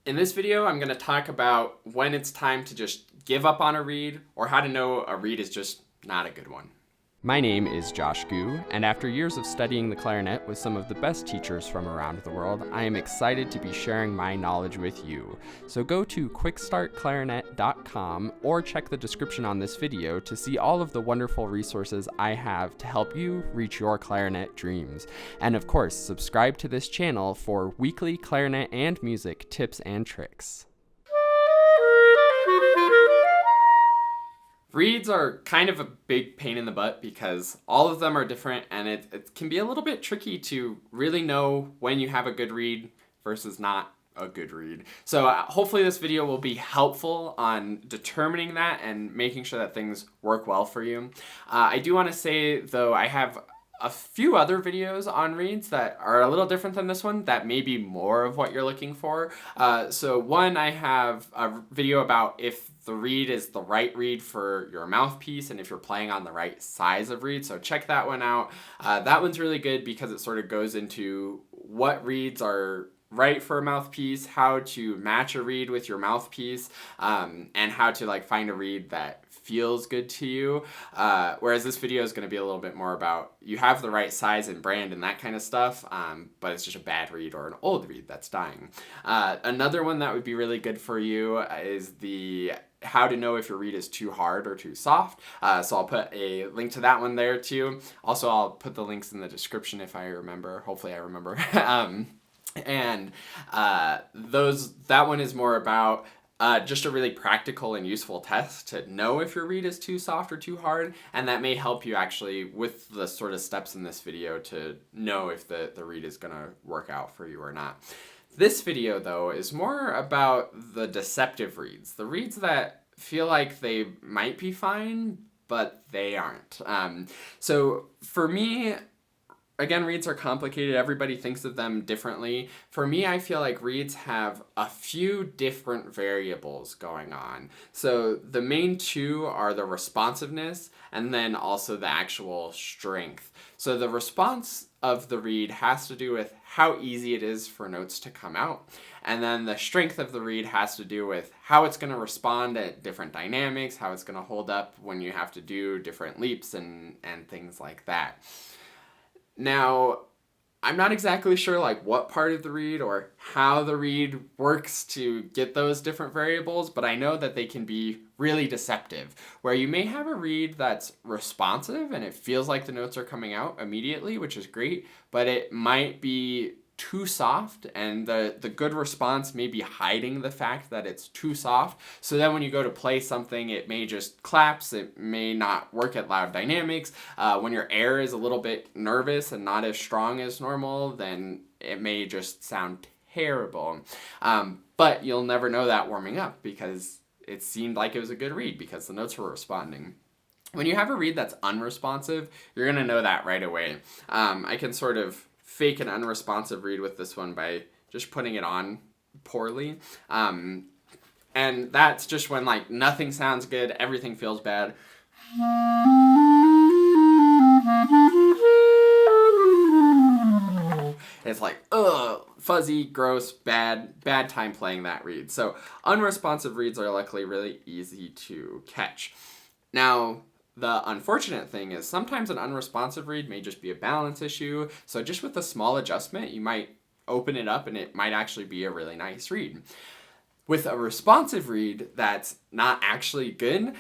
In this video, I'm going to talk about when it's time to just give up on a read or how to know a read is just not a good one. My name is Josh Gu, and after years of studying the clarinet with some of the best teachers from around the world, I am excited to be sharing my knowledge with you. So go to QuickStartClarinet.com or check the description on this video to see all of the wonderful resources I have to help you reach your clarinet dreams. And of course, subscribe to this channel for weekly clarinet and music tips and tricks. Reeds are kind of a big pain in the butt because all of them are different, and it can be a little bit tricky to really know when you have a good read versus not a good read. So hopefully this video will be helpful on determining that and making sure that things work well for you. I do want to say, though, I have a few other videos on reads that are a little different than this one that may be more of what you're looking for. So one, I have a video about if the reed is the right reed for your mouthpiece and if you're playing on the right size of reed. So check that one out. That one's really good because it sort of goes into what reeds are right for a mouthpiece, how to match a reed with your mouthpiece, and how to find a reed that feels good to you. Whereas this video is going to be a little bit more about you have the right size and brand and that kind of stuff, but it's just a bad reed or an old reed that's dying. Another one that would be really good for you is the how to know if your reed is too hard or too soft. So I'll put a link to that one there too. Also, I'll put the links in the description if I remember. Hopefully I remember. And that one is more about just a really practical and useful test to know if your reed is too soft or too hard, and that may help you actually with the sort of steps in this video to know if the reed is going to work out for you or not. This video, though, is more about the deceptive reeds, the reeds that feel like they might be fine, but they aren't. So for me, again, reeds are complicated. Everybody thinks of them differently. For me, I feel like reeds have a few different variables going on. So the main two are the responsiveness and then also the actual strength. So the response of the reed has to do with how easy it is for notes to come out. And then the strength of the reed has to do with how it's going to respond at different dynamics, how it's going to hold up when you have to do different leaps and things like that. Now, I'm not exactly sure what part of the reed or how the reed works to get those different variables, but I know that they can be really deceptive, where you may have a reed that's responsive and it feels like the notes are coming out immediately, which is great, but it might be too soft, and the good response may be hiding the fact that it's too soft. So then when you go to play something, it may just collapse. It may not work at loud dynamics. When your air is a little bit nervous and not as strong as normal, then it may just sound terrible. But you'll never know that warming up because it seemed like it was a good read because the notes were responding. When you have a reed that's unresponsive, you're going to know that right away. I can sort of fake an unresponsive reed with this one by just putting it on poorly. And that's just when nothing sounds good, everything feels bad. It's fuzzy, gross, bad time playing that reed. So unresponsive reeds are luckily really easy to catch. Now, the unfortunate thing is sometimes an unresponsive reed may just be a balance issue. So just with a small adjustment, you might open it up and it might actually be a really nice reed. With a responsive reed that's not actually good,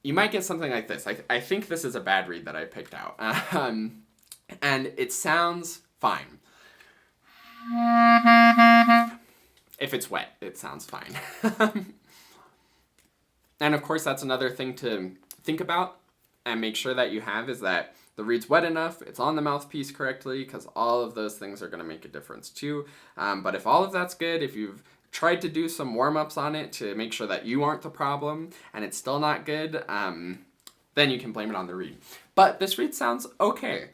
you might get something like this. I think this is a bad reed that I picked out. And it sounds fine. If it's wet, it sounds fine. And of course, that's another thing to think about and make sure that you have is that the reed's wet enough, it's on the mouthpiece correctly, because all of those things are going to make a difference too. But if all of that's good, if you've tried to do some warm-ups on it to make sure that you aren't the problem and it's still not good, then you can blame it on the reed. But this reed sounds okay.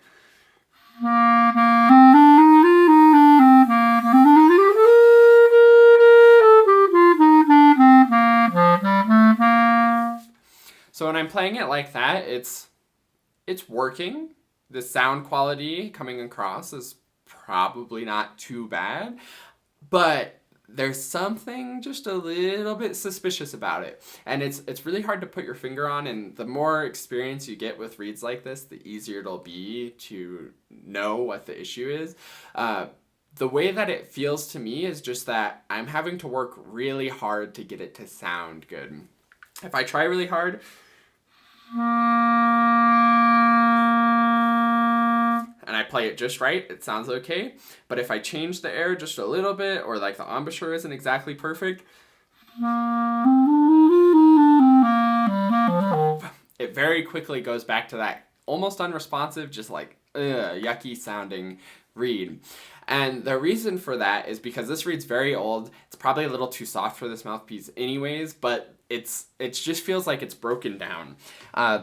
So when I'm playing it like that, it's working. The sound quality coming across is probably not too bad, but there's something just a little bit suspicious about it. And it's really hard to put your finger on, and the more experience you get with reads like this, the easier it'll be to know what the issue is. The way that it feels to me is just that I'm having to work really hard to get it to sound good. If I try really hard, and I play it just right, it sounds okay. But if I change the air just a little bit, or like the embouchure isn't exactly perfect, it very quickly goes back to that almost unresponsive, just like yucky sounding reed. And the reason for that is because this reed's very old. It's probably a little too soft for this mouthpiece anyways, but it just feels like it's broken down.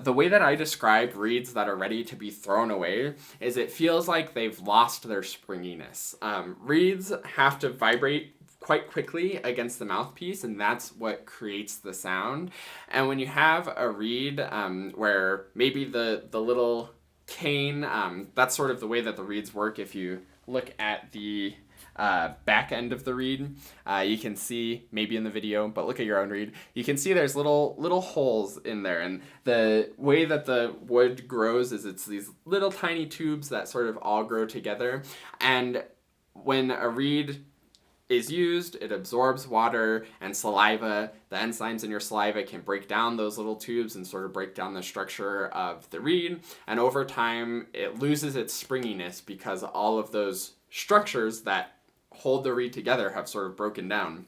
The way that I describe reeds that are ready to be thrown away is it feels like they've lost their springiness. Reeds have to vibrate quite quickly against the mouthpiece, and that's what creates the sound. And when you have a reed where maybe the little cane, that's sort of the way that the reeds work. If you look at the back end of the reed, you can see, maybe in the video, but look at your own reed, you can see there's little holes in there, and the way that the wood grows is it's these little tiny tubes that sort of all grow together. And when a reed is used, it absorbs water and saliva. The enzymes in your saliva can break down those little tubes and sort of break down the structure of the reed, and over time it loses its springiness because all of those structures that hold the reed together have sort of broken down.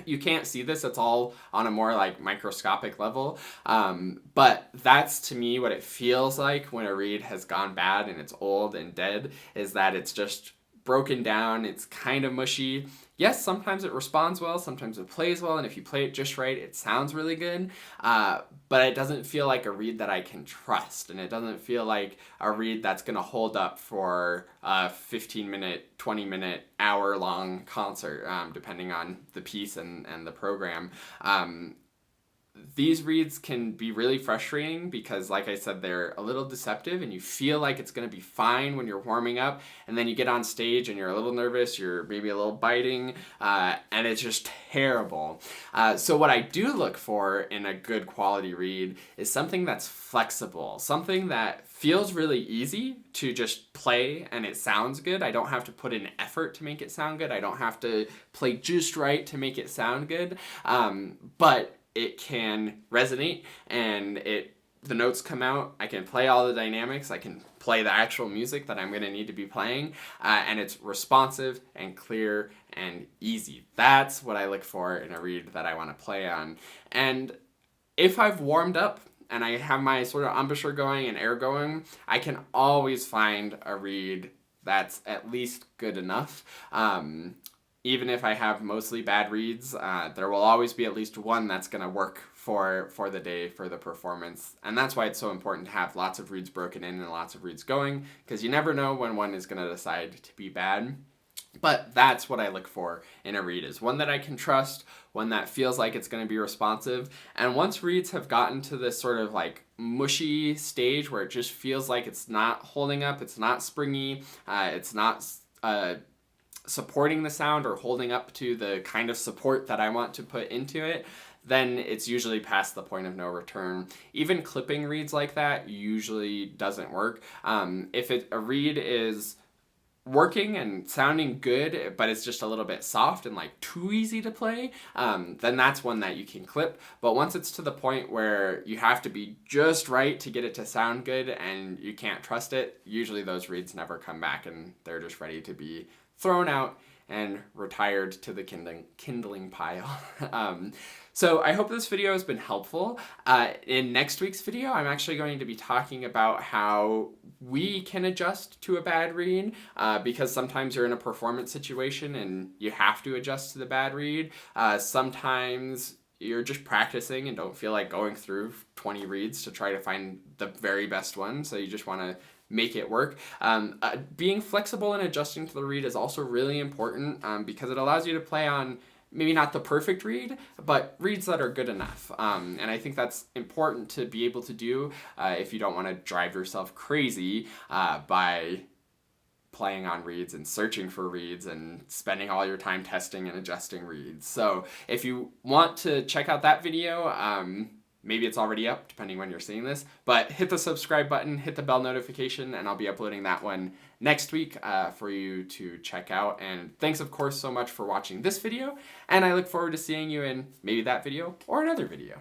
You can't see this, it's all on a more like microscopic level, but that's to me what it feels like when a reed has gone bad and it's old and dead, is that it's just broken down, it's kind of mushy. Yes, sometimes it responds well, sometimes it plays well, and if you play it just right, it sounds really good, but it doesn't feel like a reed that I can trust, and it doesn't feel like a reed that's going to hold up for a 15-minute, 20-minute, hour-long concert, depending on the piece and the program. These reeds can be really frustrating because, like I said, they're a little deceptive, and you feel like it's going to be fine when you're warming up, and then you get on stage and you're a little nervous, you're maybe a little biting, and it's just terrible. So what I do look for in a good quality reed is something that's flexible, something that feels really easy to just play and it sounds good. I don't have to put in effort to make it sound good. I don't have to play just right to make it sound good, but it can resonate, and the notes come out. I can play all the dynamics. I can play the actual music that I'm going to need to be playing, and it's responsive and clear and easy. That's what I look for in a reed that I want to play on. And if I've warmed up and I have my sort of embouchure going and air going, I can always find a reed that's at least good enough. Even if I have mostly bad reeds, there will always be at least one that's going to work for the day, for the performance. And that's why it's so important to have lots of reeds broken in and lots of reeds going, because you never know when one is going to decide to be bad. But that's what I look for in a reed, is one that I can trust, one that feels like it's going to be responsive. And once reeds have gotten to this sort of like mushy stage where it just feels like it's not holding up, it's not springy, it's not supporting the sound or holding up to the kind of support that I want to put into it, then it's usually past the point of no return. Even clipping reeds like that usually doesn't work. If a reed is working and sounding good, but it's just a little bit soft and like too easy to play, then that's one that you can clip. But once it's to the point where you have to be just right to get it to sound good and you can't trust it, usually those reeds never come back and they're just ready to be thrown out and retired to the kindling pile. So I hope this video has been helpful. In next week's video, I'm actually going to be talking about how we can adjust to a bad reed, because sometimes you're in a performance situation and you have to adjust to the bad reed. Sometimes you're just practicing and don't feel like going through 20 reeds to try to find the very best one, so you just want to make it work. Being flexible and adjusting to the reed is also really important, because it allows you to play on maybe not the perfect reed, but reeds that are good enough. And I think that's important to be able to do if you don't want to drive yourself crazy by playing on reeds and searching for reeds and spending all your time testing and adjusting reeds. So if you want to check out that video, maybe it's already up depending when you're seeing this, but hit the subscribe button, hit the bell notification, and I'll be uploading that one next week for you to check out. And thanks, of course, so much for watching this video, and I look forward to seeing you in maybe that video or another video.